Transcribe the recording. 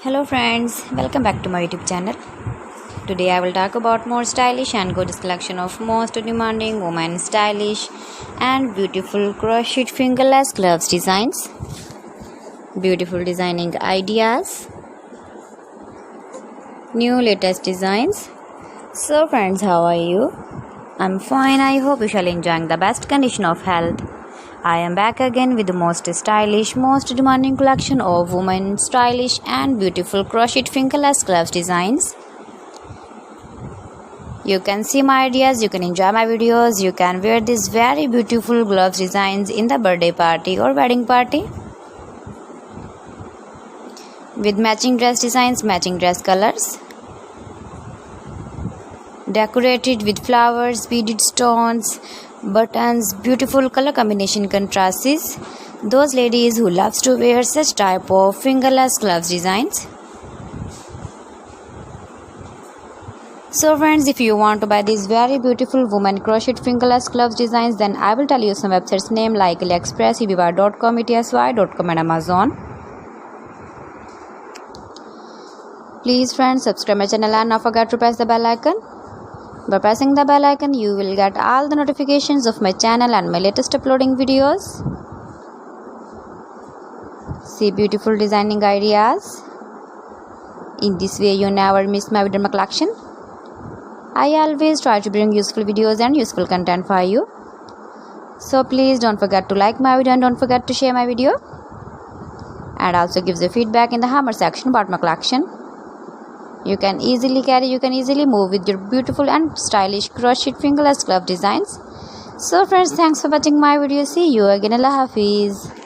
Hello friends, welcome back to my YouTube channel. Today I will talk about more stylish and gorgeous collection of most demanding women stylish and beautiful crochet fingerless gloves designs. Beautiful designing ideas. New latest designs. So friends, how are you? I'm fine. I hope you shall enjoying the best condition of health. I am back again with the most stylish, most demanding collection of women stylish and beautiful crochet fingerless gloves designs. You can see my ideas, you can enjoy my videos, you can wear these very beautiful gloves designs in the birthday party or wedding party. With matching dress designs, matching dress colors. Decorated with flowers, beaded stones, buttons, beautiful color combination contrasts. Those ladies who loves to wear such type of fingerless gloves designs. So friends, if you want to buy these very beautiful woman crochet fingerless gloves designs, then I will tell you some websites name like AliExpress, eBay.com, etsy.com and Amazon. Please friends, subscribe my channel and not forget to press the bell icon. By pressing the bell icon, you will get all the notifications of my channel and my latest uploading videos. See beautiful designing ideas. In this way, you never miss my video collection. I always try to bring useful videos and useful content for you. So please don't forget to like my video and don't forget to share my video. And also give the feedback in the hammer section about my collection. You can easily carry, you can easily move with your beautiful and stylish crochet fingerless glove designs. So friends, thanks for watching my video. See you again. Allah Hafiz.